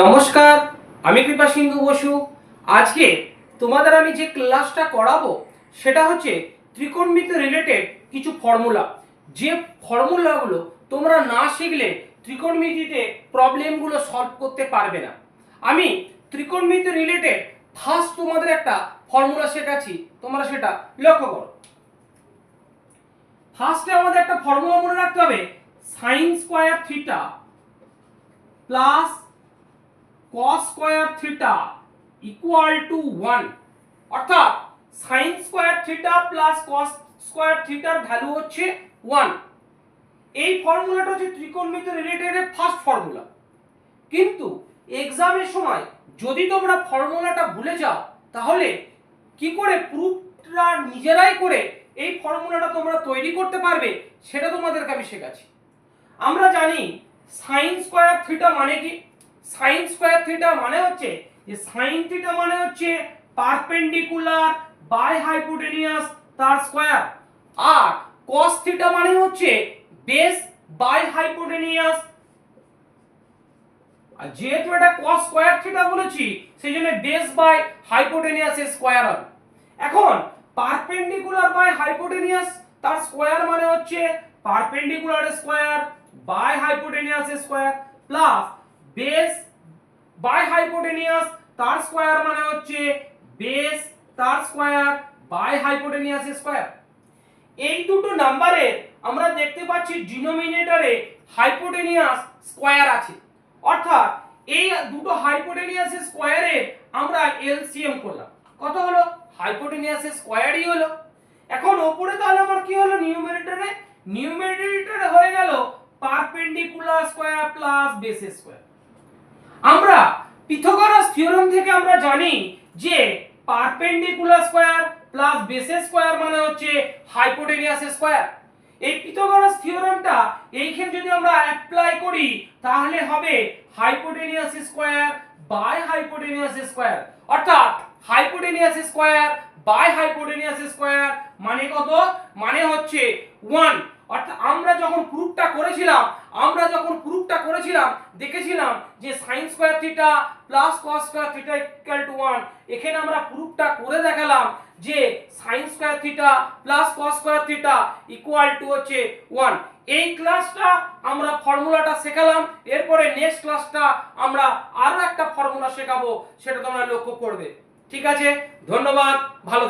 নমস্কার, আমি কৃপা সিন্ধু বসু। আজকে তোমাদের আমি যে ক্লাসটা করাবো সেটা হচ্ছে ত্রিকোণমিতি রিলেটেড কিছু ফর্মুলা। যে ফর্মুলাগুলো তোমরা না শিখলে ত্রিকোণমিতিতে প্রবলেমগুলো সলভ করতে পারবে না। আমি ত্রিকোণমিতি রিলেটেড ফার্স্ট তোমাদের একটা ফর্মুলা শেখাচ্ছি, তোমরা সেটা লক্ষ্য করো। ফার্স্টে আমাদের একটা ফর্মুলা মনে রাখতে হবে, sine square theta plus cos square theta equal to 1। অর্থাৎ sin square theta plus cos square থিটার ভ্যালু হচ্ছে 1। এই ফর্মুলাটা হচ্ছে ত্রিকোণমিতি রিলেটেড এর ফার্স্ট ফর্মুলা। কিন্তু এক্সামের সময় যদি তোমরা ফর্মুলাটা ভুলে যাও তাহলে কি করে প্রুফটা নিজেরাই করে এই ফর্মুলাটা তোমরা তৈরি করতে পারবে সেটা তোমাদেরকে আমি শেখাচ্ছি। আমরা জানি sin স্কয়ার থিটা মানে কি। sin স্কয়ার থিটা মানে হচ্ছে যে sin থিটা মানে হচ্ছে পারপেন্ডিকুলার বাই হাইপোটেনিয়াস তার স্কয়ার, আর cos থিটা মানে হচ্ছে বেস বাই হাইপোটেনিয়াস। আর যেহেতু এটা cos স্কয়ার থিটা বলেছি সেইজন্য বেস বাই হাইপোটেনিয়াস এর স্কয়ার হবে। এখন পারপেন্ডিকুলার বাই হাইপোটেনিয়াস তার স্কয়ার মানে হচ্ছে perpendicular square by hypotenuse square plus base by hypotenuse তার স্কয়ার মানে হচ্ছে বেস তার স্কয়ার বাই হাইপোটেনিয়াস স্কয়ার। এই দুটো নাম্বারে আমরা দেখতে পাচ্ছি ডিনোমিনেটরে হাইপোটেনিয়াস স্কয়ার আছে, অর্থাৎ এই দুটো হাইপোটেনিয়াস স্কয়ারে আমরা এলসিএম করলাম। কত হলো? হাইপোটেনিয়াস স্কয়ারই হলো। এখন উপরে তাহলে আমার কি হলো? নিউমেরেটরে হয়ে গেল perpendicular square plus base square. আমরা পিথাগোরাস থিওরেম থেকে আমরা জানি যে perpendicular square plus base square মানে হচ্ছে হাইপোটেনিয়াস স্কয়ার। এই পিথাগোরাস থিওরেমটা এইখানে যদি আমরা অ্যাপ্লাই করি তাহলে হবে hypotenuse square by hypotenuse square, অর্থাৎ hypotenuse square by hypotenuse square মানে কত? মানে হচ্ছে 1। অর্থাৎ আমরা যখন প্রুফটা করেছিলাম দেখেছিলাম যে sin square theta plus cos square theta equal to 1। এখানে আমরা প্রুফটা করে দেখালাম যে sin square theta plus cos square theta equal to হচ্ছে 1। এই ক্লাসটা আমরা ফর্মুলাটা শেখালাম। এরপরে নেক্সট ক্লাসটা আমরা আরো একটা ফর্মুলা শেখাবো, সেটা তোমরা লক্ষ্য করবে। ঠিক আছে, ধন্যবাদ, ভালো।